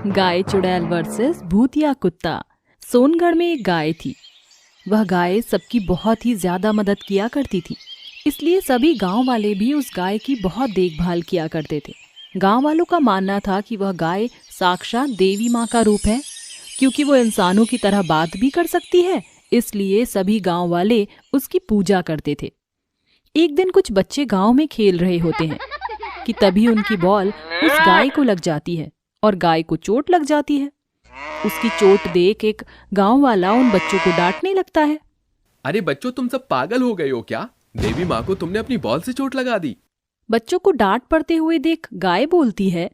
गाय चुड़ैल वर्सेस भूतिया कुत्ता। सोनगढ़ में एक गाय थी। वह गाय सबकी बहुत ही ज्यादा मदद किया करती थी, इसलिए सभी गांव वाले भी उस गाय की बहुत देखभाल किया करते थे। गांव वालों का मानना था कि वह गाय साक्षात देवी माँ का रूप है, क्योंकि वो इंसानों की तरह बात भी कर सकती है। इसलिए सभी गांव वाले उसकी पूजा करते थे। एक दिन कुछ बच्चे गांव में खेल रहे होते हैं कि तभी उनकी बॉल उस गाय को लग जाती है और गाय को चोट लग जाती है। उसकी चोट देख एक गांव वाला उन बच्चों को डांटने लगता है। अरे बच्चों, तुम सब पागल हो गए हो क्या? देवी माँ को तुमने अपनी बॉल से चोट लगा दी। बच्चों को डांट पड़ते हुए देख गाय बोलती है,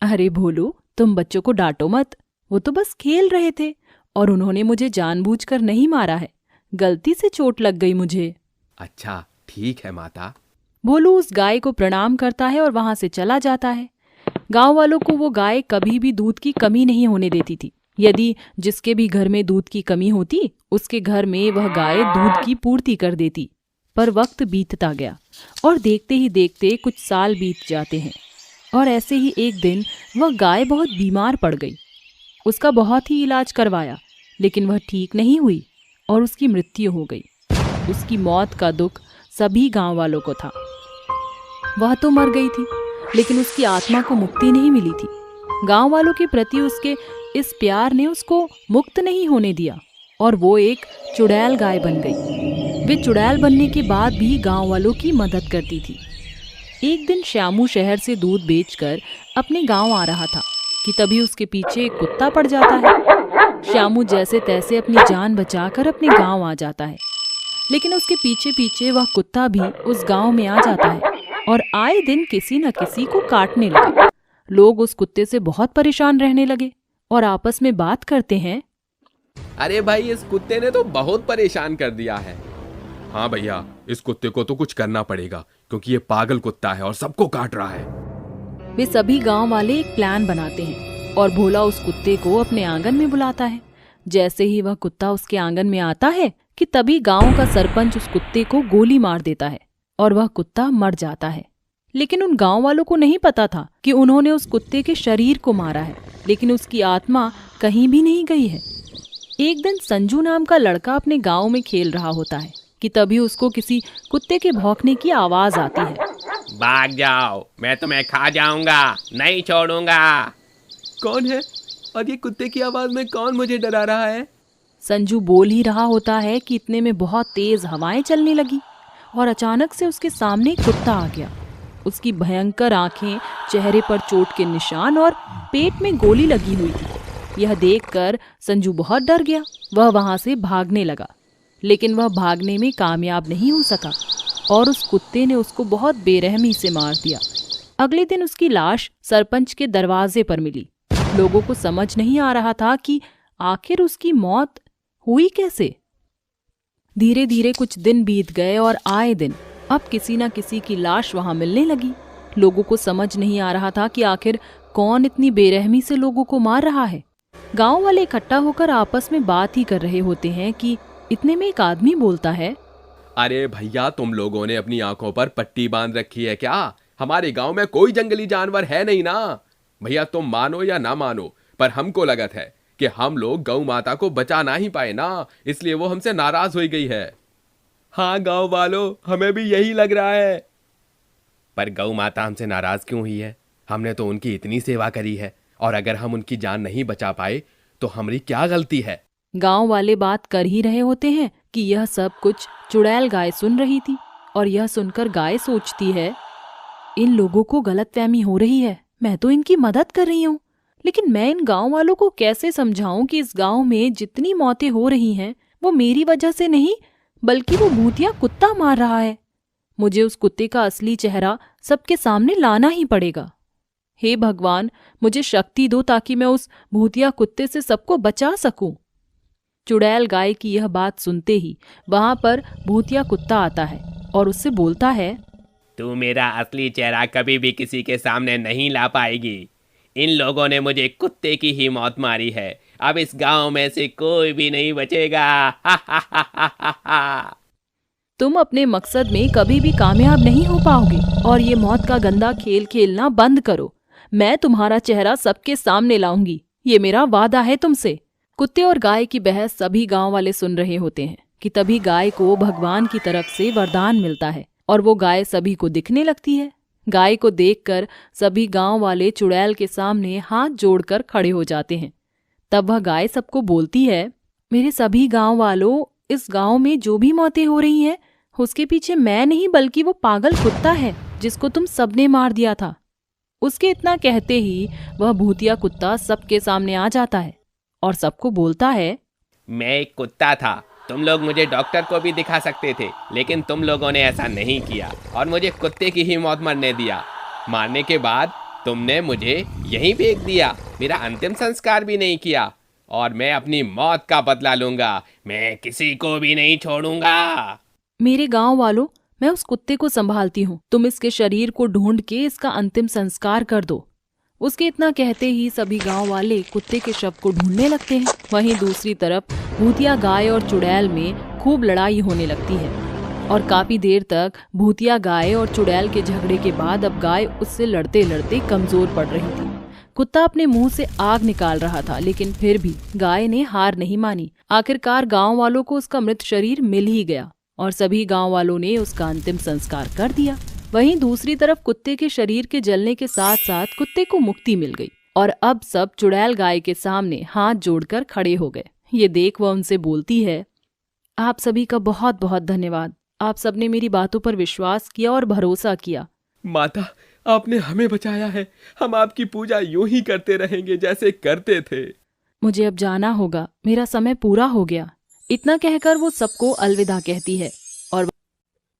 अरे भोलू, तुम बच्चों को डांटो मत, वो तो बस खेल रहे थे और उन्होंने मुझे जानबूझकर नहीं मारा है, गलती से चोट लग गई मुझे। अच्छा ठीक है माता। भोलू उस गाय को प्रणाम करता है और वहां से चला जाता है। गांव वालों को वो गाय कभी भी दूध की कमी नहीं होने देती थी। यदि जिसके भी घर में दूध की कमी होती, उसके घर में वह गाय दूध की पूर्ति कर देती। पर वक्त बीतता गया और देखते ही देखते कुछ साल बीत जाते हैं और ऐसे ही एक दिन वह गाय बहुत बीमार पड़ गई। उसका बहुत ही इलाज करवाया, लेकिन वह ठीक नहीं हुई और उसकी मृत्यु हो गई। उसकी मौत का दुख सभी गांव वालों को था। वह तो मर गई थी, लेकिन उसकी आत्मा को मुक्ति नहीं मिली थी। गांव वालों के प्रति उसके इस प्यार ने उसको मुक्त नहीं होने दिया और वो एक चुड़ैल गाय बन गई। वे चुड़ैल बनने के बाद भी गांव वालों की मदद करती थी। एक दिन श्यामू शहर से दूध बेचकर अपने गांव आ रहा था कि तभी उसके पीछे एक कुत्ता पड़ जाता है। श्यामू जैसे तैसे अपनी जान बचाकर अपने गांव आ जाता है, लेकिन उसके पीछे पीछे वह कुत्ता भी उस गांव में आ जाता है और आए दिन किसी न किसी को काटने लगा। लोग उस कुत्ते से बहुत परेशान रहने लगे और आपस में बात करते हैं, अरे भाई, इस कुत्ते ने तो बहुत परेशान कर दिया है। हाँ भैया, इस कुत्ते को तो कुछ करना पड़ेगा, क्योंकि ये पागल कुत्ता है और सबको काट रहा है। वे सभी गांव वाले एक प्लान बनाते हैं और भोला उस कुत्ते को अपने आंगन में बुलाता है। जैसे ही वह कुत्ता उसके आंगन में आता है कि तभी गांव का सरपंच उस कुत्ते को गोली मार देता है और वह कुत्ता मर जाता है। लेकिन उन गांव वालों को नहीं पता था कि उन्होंने उस कुत्ते के शरीर को मारा है, लेकिन उसकी आत्मा कहीं भी नहीं गई है। एक दिन संजू नाम का लड़का अपने गांव में खेल रहा होता है कि तभी उसको किसी कुत्ते के भौंकने की आवाज आती है। भाग जाओ, मैं तुम्हें खा जाऊंगा, नहीं छोड़ूंगा। कौन है और ये कुत्ते की आवाज में कौन मुझे डरा रहा है? संजू बोल ही रहा होता है कि इतने में बहुत तेज हवाएं चलने लगी और अचानक से उसके सामने एक कुत्ता आ गया। उसकी भयंकर आंखें, चेहरे पर चोट के निशान और पेट में गोली लगी हुई थी। यह देखकर संजू बहुत डर गया। वह वहां से भागने लगा, लेकिन वह भागने में कामयाब नहीं हो सका और उस कुत्ते ने उसको बहुत बेरहमी से मार दिया। अगले दिन उसकी लाश सरपंच के दरवाजे पर मिली। लोगों को समझ नहीं आ रहा था कि आखिर उसकी मौत हुई कैसे। धीरे धीरे कुछ दिन बीत गए और आए दिन अब किसी न किसी की लाश वहां मिलने लगी। लोगों को समझ नहीं आ रहा था कि आखिर कौन इतनी बेरहमी से लोगों को मार रहा है। गांव वाले इकट्ठा होकर आपस में बात ही कर रहे होते हैं कि इतने में एक आदमी बोलता है, अरे भैया, तुम लोगों ने अपनी आंखों पर पट्टी बांध रखी है क्या? हमारे गांव में कोई जंगली जानवर है नहीं ना। भैया, तुम मानो या ना मानो, पर हमको लगत है कि हम लोग गौ माता को बचा ना ही पाए ना, इसलिए वो हमसे नाराज हो गई है। हाँ गांव वालों, हमें भी यही लग रहा है। पर गौ माता हमसे नाराज क्यों हुई है? हमने तो उनकी इतनी सेवा करी है, और अगर हम उनकी जान नहीं बचा पाए तो हमारी क्या गलती है? गांव वाले बात कर ही रहे होते हैं कि यह सब कुछ चुड़ैल गाय सुन रही थी और यह सुनकर गाय सोचती है, इन लोगों को गलतफहमी हो रही है, मैं तो इनकी मदद कर रही हूँ, लेकिन मैं इन गांव वालों को कैसे समझाऊं कि इस गांव में जितनी मौतें हो रही हैं वो मेरी वजह से नहीं, बल्कि वो भूतिया कुत्ता मार रहा है। मुझे उस कुत्ते का असली चेहरा सबके सामने लाना ही पड़ेगा। हे भगवान, मुझे शक्ति दो ताकि मैं उस भूतिया कुत्ते से सबको बचा सकूं। चुड़ैल गाय की यह बात सुनते ही वहां पर भूतिया कुत्ता आता है और उससे बोलता है, तू मेरा असली चेहरा कभी भी किसी के सामने नहीं ला पाएगी। इन लोगों ने मुझे कुत्ते की ही मौत मारी है, अब इस गांव में से कोई भी नहीं बचेगा। तुम अपने मकसद में कभी भी कामयाब नहीं हो पाओगे और ये मौत का गंदा खेल खेलना बंद करो। मैं तुम्हारा चेहरा सबके सामने लाऊंगी, ये मेरा वादा है तुमसे। कुत्ते और गाय की बहस सभी गांव वाले सुन रहे होते हैं कि तभी गाय को भगवान की तरफ से वरदान मिलता है और वो गाय सभी को दिखने लगती है। गाय को देखकर सभी गांव वाले चुड़ैल के सामने हाथ जोड़कर खड़े हो जाते हैं। तब वह गाय सबको बोलती है, मेरे सभी गांव वालों, इस गांव में जो भी मौतें हो रही हैं उसके पीछे मैं नहीं बल्कि वो पागल कुत्ता है जिसको तुम सबने मार दिया था। उसके इतना कहते ही वह भूतिया कुत्ता सबके सामने आ जाता है और सबको बोलता है, मैं एक कुत्ता था, तुम लोग मुझे डॉक्टर को भी दिखा सकते थे, लेकिन तुम लोगों ने ऐसा नहीं किया और मुझे कुत्ते की ही मौत मरने दिया। मारने के बाद तुमने मुझे यहीं फेंक दिया, मेरा अंतिम संस्कार भी नहीं किया और मैं अपनी मौत का बदला लूंगा। मैं किसी को भी नहीं छोड़ूंगा। मेरे गांव वालों, मैं उस कुत्ते को संभालती हूँ, तुम इसके शरीर को ढूंढ के इसका अंतिम संस्कार कर दो। उसके इतना कहते ही सभी गांव वाले कुत्ते के शव को ढूंढने लगते हैं। वहीं दूसरी तरफ भूतिया गाय और चुड़ैल में खूब लड़ाई होने लगती है और काफी देर तक भूतिया गाय और चुड़ैल के झगड़े के बाद अब गाय उससे लड़ते लड़ते कमजोर पड़ रही थी। कुत्ता अपने मुंह से आग निकाल रहा था, लेकिन फिर भी गाय ने हार नहीं मानी। आखिरकार गांव वालों को उसका मृत शरीर मिल ही गया और सभी गांव वालों ने उसका अंतिम संस्कार कर दिया। वहीं दूसरी तरफ कुत्ते के शरीर के जलने के साथ साथ कुत्ते को मुक्ति मिल गई और अब सब चुड़ैल गाय के सामने हाथ जोड़कर खड़े हो गए। ये देख वह उनसे बोलती है, आप सभी का बहुत बहुत धन्यवाद। आप सबने मेरी बातों पर विश्वास किया और भरोसा किया। माता, आपने हमें बचाया है। हम आपकी पूजा यूं ही करते रहेंगे जैसे करते थे। मुझे अब जाना होगा, मेरा समय पूरा हो गया। इतना कहकर वो सबको अलविदा कहती है। और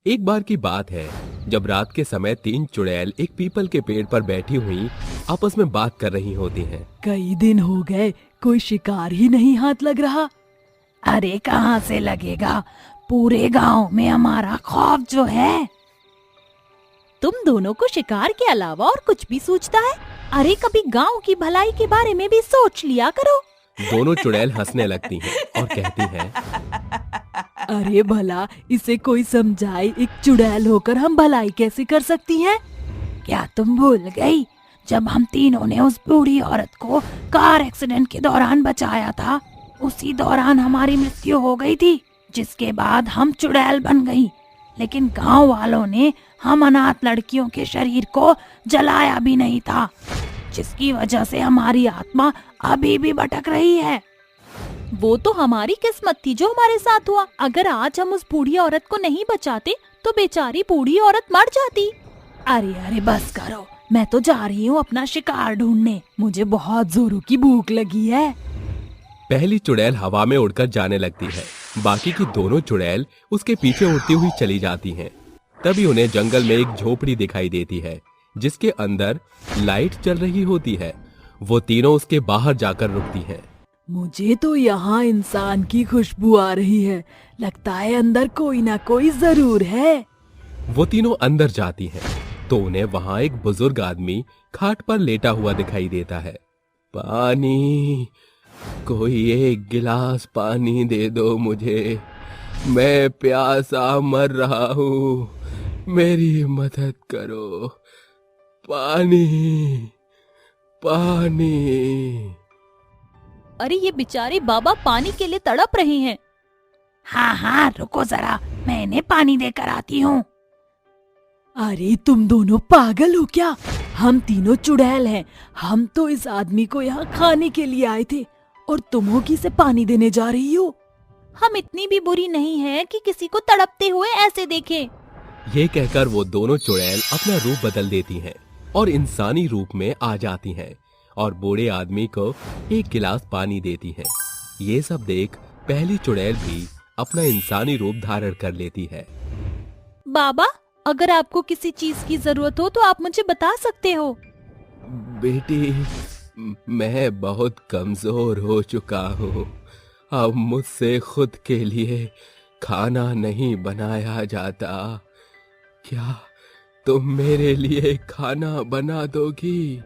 एक बार की बात है जब रात के समय 3 चुड़ैल एक पीपल के पेड़ पर बैठी हुई आपस में बात कर रही होती हैं। कई दिन हो गए, कोई शिकार ही नहीं हाथ लग रहा। अरे कहाँ से लगेगा, पूरे गांव में हमारा खौफ जो है। तुम दोनों को शिकार के अलावा और कुछ भी सूझता है? अरे कभी गांव की भलाई के बारे में भी सोच लिया करो। दोनों चुड़ैल हंसने लगती हैं और कहती हैं, अरे भला इसे कोई समझाए, एक चुड़ैल होकर हम भलाई कैसे कर सकती हैं? क्या तुम भूल गई जब हम तीनों ने उस बूढ़ी औरत को कार एक्सीडेंट के दौरान बचाया था? उसी दौरान हमारी मृत्यु हो गई थी, जिसके बाद हम चुड़ैल बन गई। लेकिन गांव वालों ने हम अनाथ लड़कियों के शरीर को जलाया भी नहीं था, जिसकी वजह से हमारी आत्मा अभी भी भटक रही है। वो तो हमारी किस्मत थी जो हमारे साथ हुआ। अगर आज हम उस बूढ़ी औरत को नहीं बचाते तो बेचारी बूढ़ी औरत मर जाती। अरे अरे बस करो, मैं तो जा रही हूँ अपना शिकार ढूंढने। मुझे बहुत जोरों की भूख लगी है। पहली चुड़ैल हवा में उड़कर जाने लगती है, बाकी की दोनों चुड़ैल उसके पीछे उड़ती हुई चली जाती हैं। तभी उन्हें जंगल में एक झोपड़ी दिखाई देती है जिसके अंदर लाइट चल रही होती है। वो तीनों उसके बाहर जाकर रुकती हैं। मुझे तो यहाँ इंसान की खुशबू आ रही है, लगता है अंदर कोई ना कोई जरूर है। वो तीनों अंदर जाती हैं तो उन्हें वहां एक बुजुर्ग आदमी खाट पर लेटा हुआ दिखाई देता है। पानी, कोई एक गिलास पानी दे दो मुझे, मैं प्यासा मर रहा हूँ, मेरी मदद करो, पानी पानी। अरे ये बेचारे बाबा पानी के लिए तड़प रहे हैं। हाँ हाँ रुको जरा, मैं इन्हें पानी देकर आती हूँ। अरे तुम दोनों पागल हो क्या? हम तीनों चुड़ैल हैं। हम तो इस आदमी को यहाँ खाने के लिए आए थे और तुम हो किसे पानी देने जा रही हो? हम इतनी भी बुरी नहीं है कि किसी को तड़पते हुए ऐसे देखें। ये कहकर वो दोनों चुड़ैल अपना रूप बदल देती हैं और इंसानी रूप में आ जाती हैं और बूढ़े आदमी को एक गिलास पानी देती हैं। ये सब देख पहली चुड़ैल भी अपना इंसानी रूप धारण कर लेती है। बाबा, अगर आपको किसी चीज की जरूरत हो तो आप मुझे बता सकते हो। बेटी, मैं बहुत कमजोर हो चुका हूँ। अब मुझसे खुद के लिए खाना नहीं बनाया जाता। क्या तुम मेरे लिए खाना बना दोगी?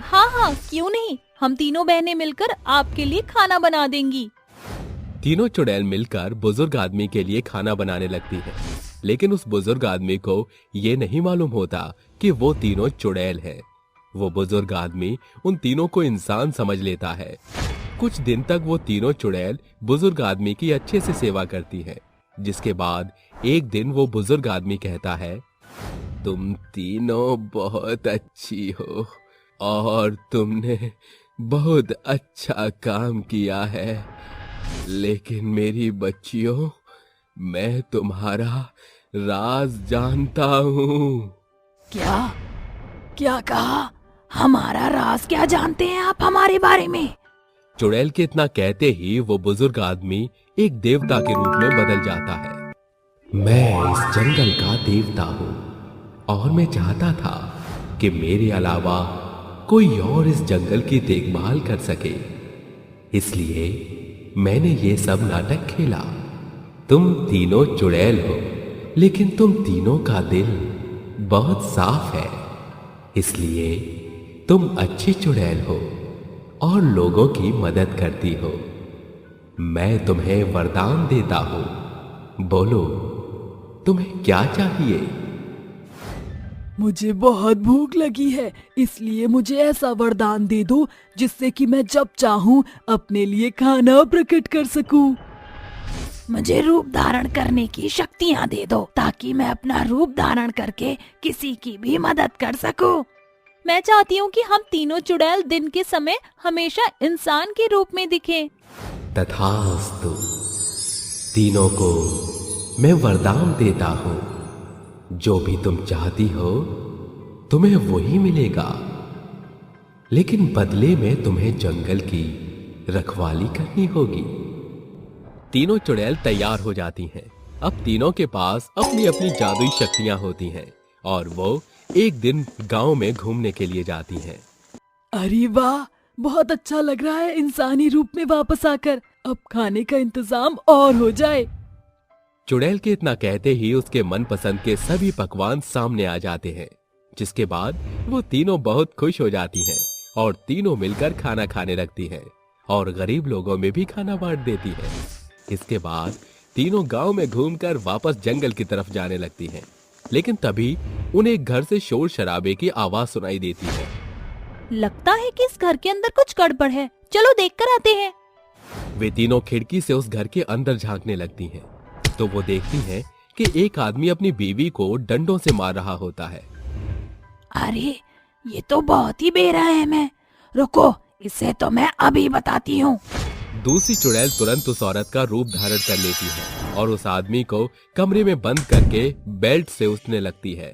हाँ हाँ, क्यों नहीं, हम तीनों बहनें मिलकर आपके लिए खाना बना देंगी। तीनों चुड़ैल मिलकर बुजुर्ग आदमी के लिए खाना बनाने लगती हैं, लेकिन उस बुजुर्ग आदमी को ये नहीं मालूम होता कि वो तीनों चुड़ैल हैं। वो बुजुर्ग आदमी उन तीनों को इंसान समझ लेता है। कुछ दिन तक वो तीनों चुड़ैल बुजुर्ग आदमी की अच्छे से सेवा करती हैं। जिसके बाद एक दिन वो बुजुर्ग आदमी कहता है, तुम तीनों बहुत अच्छी हो और तुमने बहुत अच्छा काम किया है, लेकिन मेरी बच्चियों, मैं तुम्हारा राज जानता हूँ। क्या क्या कहा? हमारा राज क्या जानते हैं आप हमारे बारे में? चुड़ैल के इतना कहते ही वो बुजुर्ग आदमी एक देवता के रूप में बदल जाता है। मैं इस जंगल का देवता हूँ और मैं चाहता था कि मेरे अलावा कोई और इस जंगल की देखभाल कर सके, इसलिए मैंने ये सब नाटक खेला। तुम तीनों चुड़ैल हो, लेकिन तुम तीनों का दिल बहुत साफ है, इसलिए तुम अच्छी चुड़ैल हो और लोगों की मदद करती हो। मैं तुम्हें वरदान देता हूं, बोलो तुम्हें क्या चाहिए? मुझे बहुत भूख लगी है, इसलिए मुझे ऐसा वरदान दे दो जिससे कि मैं जब चाहूं अपने लिए खाना प्रकट कर सकूं। मुझे रूप धारण करने की शक्तियाँ दे दो ताकि मैं अपना रूप धारण करके किसी की भी मदद कर सकूं। मैं चाहती हूँ कि हम तीनों चुड़ैल दिन के समय हमेशा इंसान के रूप में दिखें। तथास्तु, तीनों को मैं वरदान देता हूं, जो भी तुम चाहती हो तुम्हें वही मिलेगा, लेकिन बदले में तुम्हें जंगल की रखवाली करनी होगी। तीनों चुड़ैल तैयार हो जाती हैं। अब तीनों के पास अपनी अपनी जादुई शक्तियां होती हैं और वो एक दिन गांव में घूमने के लिए जाती हैं। अरे वाह, बहुत अच्छा लग रहा है इंसानी रूप में वापस आकर। अब खाने का इंतजाम और हो जाए। चुड़ैल के इतना कहते ही उसके मनपसंद के सभी पकवान सामने आ जाते हैं, जिसके बाद वो तीनों बहुत खुश हो जाती हैं और तीनों मिलकर खाना खाने लगती हैं और गरीब लोगों में भी खाना बांट देती हैं। इसके बाद तीनों गांव में घूमकर वापस जंगल की तरफ जाने लगती हैं, लेकिन तभी उन्हें एक घर से शोर शराबे की आवाज सुनाई देती है। लगता है कि इस घर के अंदर कुछ गड़बड़ है, चलो देखकर आते हैं। वे तीनों खिड़की से उस घर के अंदर झांकने लगती हैं, तो वो देखती हैं कि एक आदमी अपनी बीवी को डंडों से मार रहा होता है। अरे ये तो बहुत ही बेरहम है, रुको इसे तो मैं अभी बताती हूँ। दूसरी चुड़ैल तुरंत उस औरत का रूप धारण कर लेती है और उस आदमी को कमरे में बंद करके बेल्ट से उसने लगती है।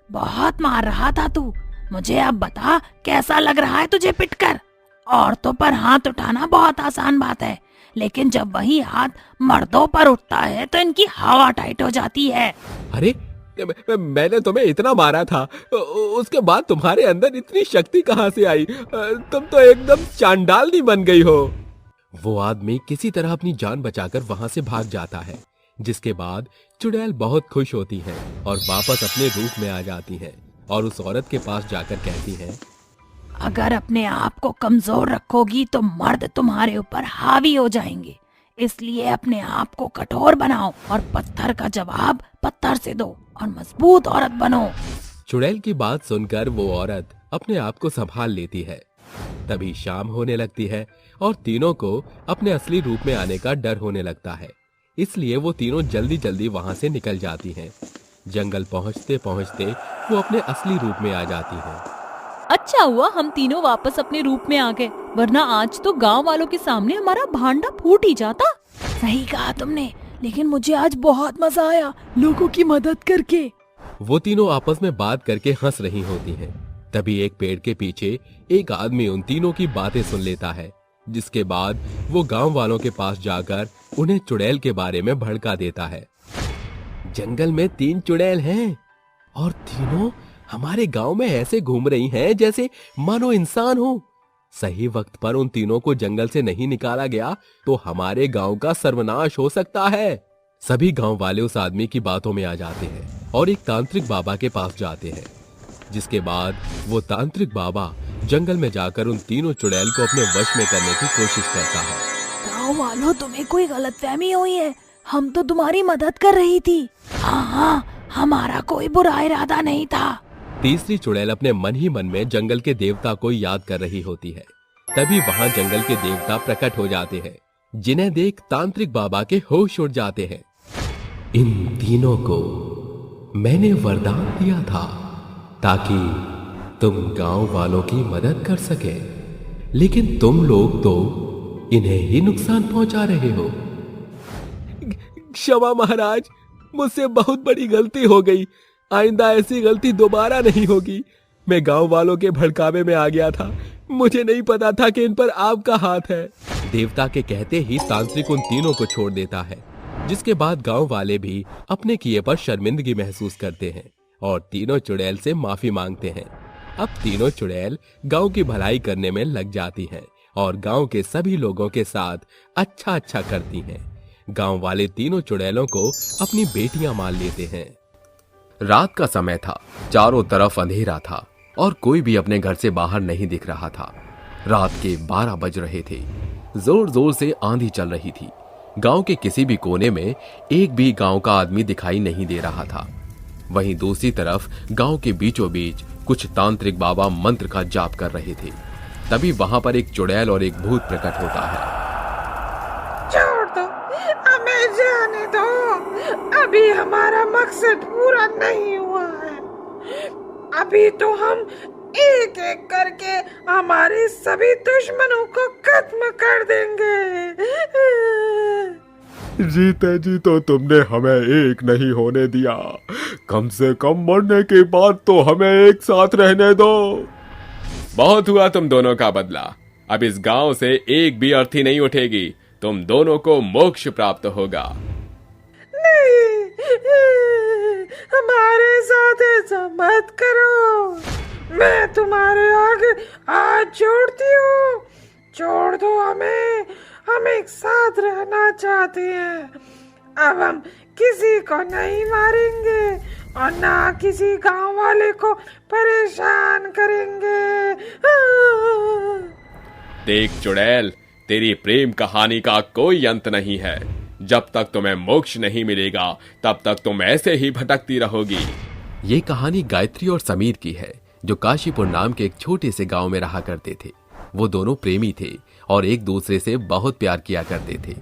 बहुत मार रहा था तू, मुझे अब बता कैसा लग रहा है तुझे पिटकर? औरतों पर हाथ उठाना बहुत आसान बात है, लेकिन जब वही हाथ मर्दों पर उठता है तो इनकी हवा टाइट हो जाती है। अरे मैंने तुम्हें इतना मारा था, उसके बाद तुम्हारे अंदर इतनी शक्ति कहां से आई? तुम तो एकदम चांडालनी बन गई हो। वो आदमी किसी तरह अपनी जान बचाकर वहां से भाग जाता है, जिसके बाद चुड़ैल बहुत खुश होती हैं और वापस अपने रूप में आ जाती हैं और उस औरत के पास जाकर कहती हैं, अगर अपने आप को कमजोर रखोगी तो मर्द तुम्हारे ऊपर हावी हो जाएंगे, इसलिए अपने आप को कठोर बनाओ और पत्थर का जवाब पत्थर से दो और मजबूत औरत बनो। चुड़ैल की बात सुनकर वो औरत अपने आप को संभाल लेती है। तभी शाम होने लगती है और तीनों को अपने असली रूप में आने का डर होने लगता है, इसलिए वो तीनों जल्दी जल्दी वहां से निकल जाती हैं। जंगल पहुंचते पहुंचते वो अपने असली रूप में आ जाती हैं। अच्छा हुआ हम तीनों वापस अपने रूप में आ गए, वरना आज तो गांव वालों के सामने हमारा भांडा फूट ही जाता। सही कहा तुमने, लेकिन मुझे आज बहुत मजा आया लोगों की मदद करके। वो तीनों आपस में बात करके हंस रही होती हैं। तभी एक पेड़ के पीछे एक आदमी उन तीनों की बातें सुन लेता है, जिसके बाद वो गांव वालों के पास जाकर उन्हें चुड़ैल के बारे में भड़का देता है। जंगल में 3 चुड़ैल हैं और तीनों हमारे गांव में ऐसे घूम रही हैं जैसे मानो इंसान हो। सही वक्त पर उन तीनों को जंगल से नहीं निकाला गया तो हमारे गांव का सर्वनाश हो सकता है। सभी गांव वाले उस आदमी की बातों में आ जाते हैं और एक तांत्रिक बाबा के पास जाते हैं, जिसके बाद वो तांत्रिक बाबा जंगल में जाकर उन तीनों चुड़ैल को अपने वश में करने की कोशिश करता है। गाँव वालों, तुम्हें कोई गलतफहमी हुई है, हम तो तुम्हारी मदद कर रही थी। हाँ हाँ, हमारा कोई बुरा इरादा नहीं था। तीसरी चुड़ैल अपने मन ही मन में जंगल के देवता को याद कर रही होती है। तभी वहां जंगल के देवता प्रकट हो जाते हैं, जिन्हें देख तांत्रिक बाबा के होश उड़ जाते हैं। इन तीनों को मैंने वरदान दिया था ताकि तुम गांव वालों की मदद कर सके, लेकिन तुम लोग तो इन्हें ही नुकसान पहुंचा रहे हो। क्षमा महाराज, मुझसे बहुत बड़ी गलती हो गई। आइंदा ऐसी गलती दोबारा नहीं होगी। मैं गांव वालों के भड़कावे में आ गया था। मुझे नहीं पता था कि इन पर आपका हाथ है। देवता के कहते ही तांत्रिक उन तीनों को छोड़ देता है, जिसके बाद गांव वाले भी अपने किए पर शर्मिंदगी महसूस करते हैं और तीनों चुड़ैल से माफी मांगते हैं। अब तीनों चुड़ैल गांव की भलाई करने में लग जाती हैं और गांव के सभी लोगों के साथ अच्छा करती हैं। गांव वाले तीनों चुड़ैलों को अपनी बेटियां मान लेते हैं। रात का समय था, चारों तरफ अंधेरा था और कोई भी अपने घर से बाहर नहीं दिख रहा था। रात के 12 बज रहे थे। जोर जोर से आंधी चल रही थी। गांव के किसी भी कोने में एक भी गांव का आदमी दिखाई नहीं दे रहा था। वहीं दूसरी तरफ गांव के बीचों बीच कुछ तांत्रिक बाबा मंत्र का जाप कर रहे थे। तभी वहां पर एक चुड़ैल और एक भूत प्रकट होता है। छोड़ दो, हमें जाने दो। अभी हमारा मकसद पूरा नहीं हुआ है। अभी तो हम एक एक करके हमारे सभी दुश्मनों को खत्म कर देंगे। जीते जी तो तुमने हमें एक नहीं होने दिया। कम से कम मरने के बाद तो हमें एक साथ रहने दो। बहुत हुआ तुम दोनों का बदला। अब इस गांव से एक भी अर्थी नहीं उठेगी। तुम दोनों को मोक्ष प्राप्त होगा। नहीं, हमारे साथ ऐसा मत करो। मैं तुम्हारे आगे हाथ जोड़ती हूँ। छोड़ दो हमें। हम एक साथ रहना चाहते हैं। अब हम किसी को नहीं मारेंगे और ना किसी गांव वाले को परेशान करेंगे। देख चुड़ैल, तेरी प्रेम कहानी का कोई अंत नहीं है। जब तक तुम्हें मोक्ष नहीं मिलेगा तब तक तुम ऐसे ही भटकती रहोगी। ये कहानी गायत्री और समीर की है, जो काशीपुर नाम के एक छोटे से गांव में रहा करते थे। वो दोनों प्रेमी थे और एक दूसरे से बहुत प्यार किया करते थे।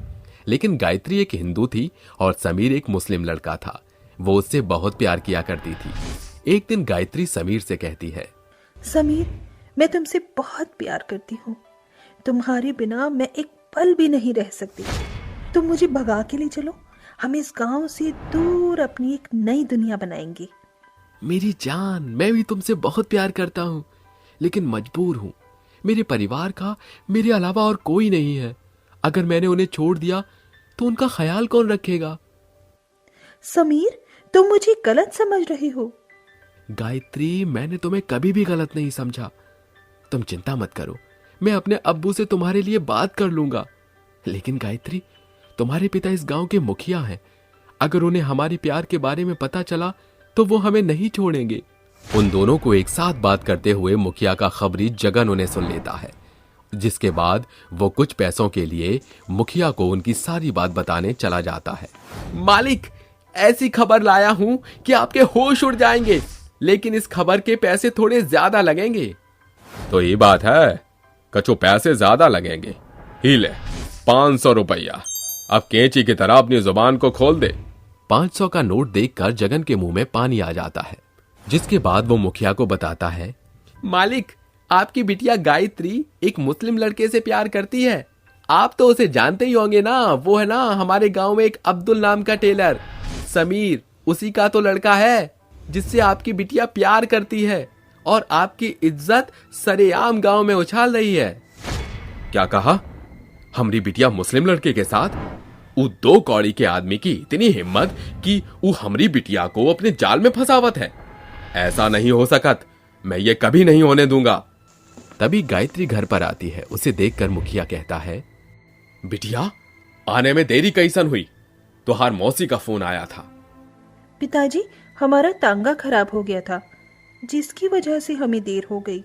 लेकिन गायत्री एक हिंदू थी और समीर एक मुस्लिम लड़का था। वो उससे बहुत प्यार किया करती थी। एक दिन गायत्री समीर से कहती है, समीर, मैं तुमसे बहुत प्यार करती हूँ। तुम्हारे बिना मैं एक पल भी नहीं रह सकती। तुम मुझे भगा के ले चलो। हम इस गांव से दूर अपनी एक नई दुनिया बनाएंगे। मेरी जान, मैं भी तुमसे बहुत प्यार करता हूँ, लेकिन मजबूर हूँ। मेरे परिवार का मेरे अलावा और कोई नहीं है। अगर मैंने उन्हें छोड़ दिया तो उनका ख्याल कौन रखेगा? समीर, तुम मुझे गलत समझ रहे हो। गायत्री, मैंने तुम्हें कभी भी गलत नहीं समझा। तुम चिंता मत करो, मैं अपने अब्बू से तुम्हारे लिए बात कर लूंगा। लेकिन गायत्री, तुम्हारे पिता इस गांव के मुखिया हैं। अगर उन्हें हमारे प्यार के बारे में पता चला तो वो हमें नहीं छोड़ेंगे। उन दोनों को एक साथ बात करते हुए मुखिया का खबरी जगन उन्हें सुन लेता है, जिसके बाद वो कुछ पैसों के लिए मुखिया को उनकी सारी बात बताने चला जाता है। मालिक, ऐसी खबर लाया हूं कि आपके होश उड़ जाएंगे, लेकिन इस खबर के पैसे थोड़े ज्यादा लगेंगे। तो ये बात है, कछु पैसे ज्यादा लगेंगे। ही ले 500 रुपया। अब कैंची की तरह अपनी जुबान को खोल दे। 500 का नोट देखकर जगन के मुंह में पानी आ जाता है, जिसके बाद वो मुखिया को बताता है, मालिक, आपकी बिटिया गायत्री एक मुस्लिम लड़के से प्यार करती है। आप तो उसे जानते ही होंगे ना। वो है ना हमारे गांव में एक अब्दुल नाम का टेलर। समीर उसी का तो लड़का है जिससे आपकी बिटिया प्यार करती है और आपकी इज्जत सरेआम गांव में उछाल रही है। क्या कहा? हमारी बिटिया मुस्लिम लड़के के साथ? वो 2 कौड़ी के आदमी की इतनी हिम्मत कि वो हमारी बिटिया को अपने जाल में फंसावत है। ऐसा नहीं हो सकत। मैं ये कभी नहीं होने दूंगा। तभी गायत्री घर पर आती है। उसे देखकर मुखिया कहता है, बिटिया, आने में देरी कैसन हुई? तुहार मौसी का फोन आया था। पिताजी, हमारा तांगा खराब हो गया था, जिसकी वजह से हमें देर हो गई।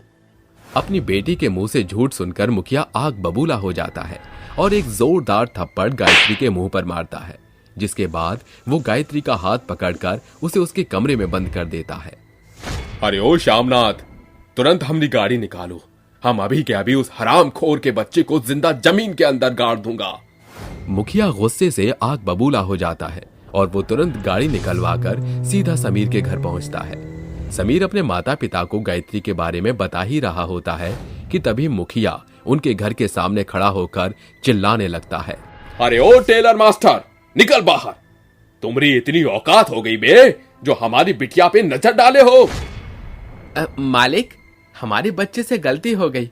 अपनी बेटी के मुंह से झूठ सुनकर मुखिया आग बबूला हो जाता है और एक जोरदार थप्पड़ गायत्री के मुंह पर मारता है, जिसके बाद वो गायत्री का हाथ पकड़कर उसे उसके कमरे में बंद कर देता है। अरे ओ श्यामनाथ, तुरंत हमने गाड़ी निकालो। हम अभी के अभी उस हराम खोर के बच्चे को जिंदा जमीन के अंदर गाड़ दूंगा। मुखिया गुस्से से आग बबूला हो जाता है और वो तुरंत गाड़ी निकलवा कर सीधा समीर के घर पहुंचता है। समीर अपने माता पिता को गायत्री के बारे में बता ही रहा होता है कि तभी मुखिया उनके घर के सामने खड़ा होकर चिल्लाने लगता है, अरे ओ टेलर मास्टर, निकल बाहर। तुम्हारी इतनी औकात हो गई बे जो हमारी बिटिया पे नजर डाले हो। मालिक, हमारे बच्चे से गलती हो गई।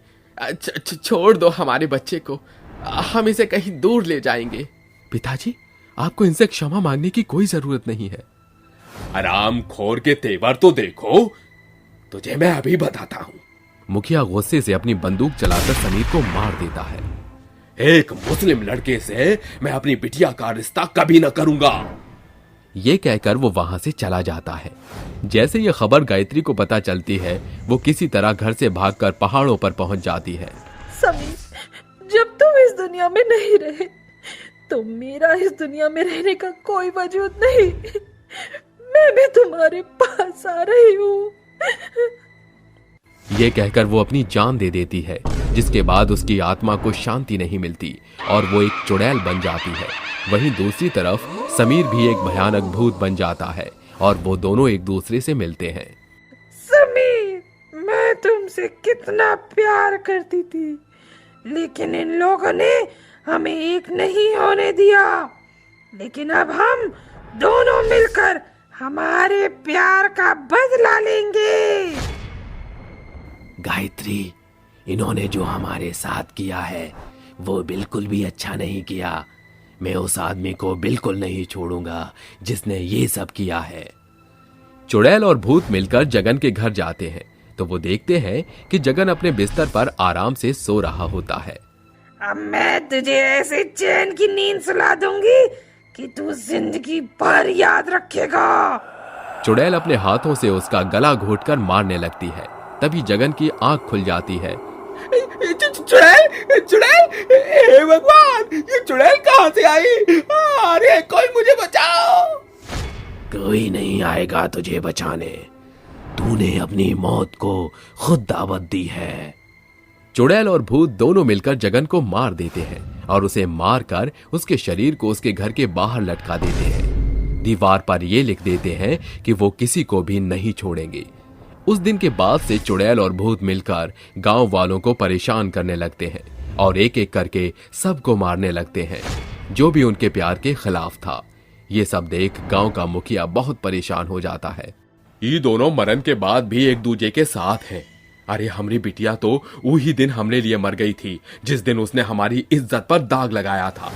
छोड़ दो हमारे बच्चे को, हम इसे कहीं दूर ले जाएंगे। पिताजी, आपको इनसे क्षमा मांगने की कोई जरूरत नहीं है। आराम खोर के तेवर तो देखो, तुझे मैं अभी बताता हूँ। मुखिया गुस्से से अपनी बंदूक चलाकर समीर को मार देता है। एक मुस्लिम लड़के से मैं अपनी बिटिया का रिश्ता कभी न करूंगा। ये कहकर वो वहां से चला जाता है। जैसे ये खबर गायत्री को पता चलती है, वो किसी तरह घर से भागकर पहाड़ों पर पहुंच जाती है। समीर, जब तुम इस दुनिया में नहीं रहे तो मेरा इस दुनिया में रहने का कोई वजूद नहीं। मैं भी तुम्हारे पास आ रही हूँ। ये कहकर वो अपनी जान दे देती है, जिसके बाद उसकी आत्मा को शांति नहीं मिलती और वो एक चुड़ैल बन जाती है। वहीं दूसरी तरफ समीर भी एक भयानक भूत बन जाता है और वो दोनों एक दूसरे से मिलते हैं। समीर, मैं तुमसे कितना प्यार करती थी, लेकिन इन लोगों ने हमें एक नहीं होने दिया। लेकिन अब हम दोनों मिलकर हमारे प्यार का बदला लेंगे। गायत्री, इन्होंने जो हमारे साथ किया है वो बिल्कुल भी अच्छा नहीं किया। मैं उस आदमी को बिल्कुल नहीं छोड़ूंगा जिसने ये सब किया है। चुड़ैल और भूत मिलकर जगन के घर जाते हैं तो वो देखते हैं कि जगन अपने बिस्तर पर आराम से सो रहा होता है। अब मैं तुझे ऐसे चैन की नींद सुला दूंगी कि तू जिंदगी भर याद रखेगा। चुड़ैल अपने हाथों से उसका गला घोंटकर मारने लगती है। तभी जगन की आंख खुल जाती है। चुड़ैल, चुड़ैल, हे भगवान, ये चुड़ैल कहाँ से आई? अरे कोई मुझे बचाओ। कोई नहीं आएगा तुझे बचाने, तूने अपनी मौत को खुद दावत दी है। चुड़ैल और भूत दोनों मिलकर जगन को मार देते हैं और उसे मारकर उसके शरीर को उसके घर के बाहर लटका देते हैं। दीवार पर ये लिख देते हैं कि वो किसी को भी नहीं छोड़ेंगे। उस दिन के बाद से चुड़ैल और भूत मिलकर गांव वालों को परेशान करने लगते हैं और एक एक करके सबको मारने लगते हैं जो भी उनके प्यार के खिलाफ था। ये सब देख गांव का मुखिया बहुत परेशान हो जाता है। ये दोनों मरण के बाद भी एक दूजे के साथ हैं। अरे हमारी बिटिया तो वही दिन हमने लिए मर गई थी जिस दिन उसने हमारी इज्जत पर दाग लगाया था।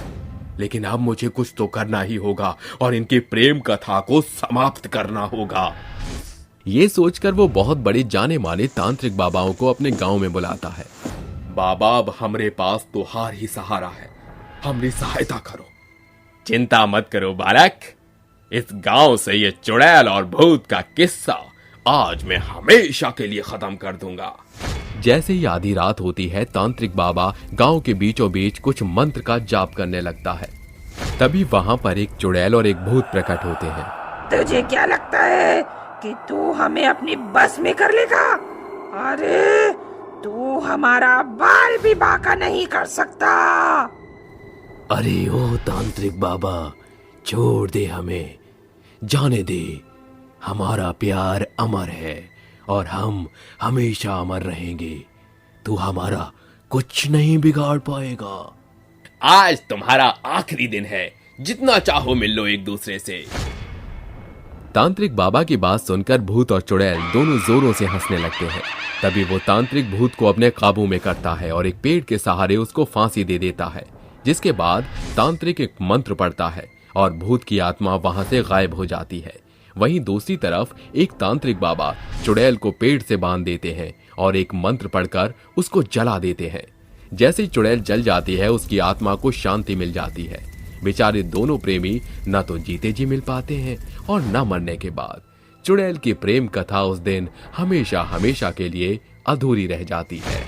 लेकिन अब मुझे कुछ तो करना ही होगा और इनकी प्रेम कथा को समाप्त करना होगा। ये सोचकर वो बहुत बड़े जाने माने तांत्रिक बाबाओं को अपने गांव में बुलाता है। बाबा, अब हमरे पास तुहार ही सहारा है, हमारी सहायता करो। चिंता मत करो बालक, इस गांव से ये चुड़ैल और भूत का किस्सा आज मैं हमेशा के लिए खत्म कर दूंगा। जैसे ही आधी रात होती है, तांत्रिक बाबा गांव के बीचों बीच कुछ मंत्र का जाप करने लगता है। तभी वहां पर एक चुड़ैल और एक भूत प्रकट होते हैं। तुझे क्या लगता है कि तू हमें अपनी बस में कर लेगा? अरे तू हमारा बाल भी बांका नहीं कर सकता। अरे ओ तांत्रिक बाबा, छोड़ दे हमें, जाने दे। हमारा प्यार अमर है और हम हमेशा अमर रहेंगे। तू हमारा कुछ नहीं बिगाड़ पाएगा। आज तुम्हारा आखिरी दिन है, जितना चाहो मिल लो एक दूसरे से। तांत्रिक बाबा की बात सुनकर भूत और चुड़ैल दोनों जोरों से हंसने लगते हैं। तभी वो तांत्रिक भूत को अपने काबू में करता है और एक पेड़ के सहारे उसको फांसी दे देता है। जिसके बाद तांत्रिक एक मंत्र पढ़ता है और भूत की आत्मा वहां से गायब हो जाती है। वहीं दूसरी तरफ एक तांत्रिक बाबा चुड़ैल को पेड़ से बांध देते हैं और एक मंत्र पढ़कर उसको जला देते हैं। जैसे ही चुड़ैल जल जाती है, उसकी आत्मा को शांति मिल जाती है। बेचारे दोनों प्रेमी न तो जीते जी मिल पाते हैं और न मरने के बाद। चुड़ैल की प्रेम कथा उस दिन हमेशा हमेशा के लिए अधूरी रह जाती है।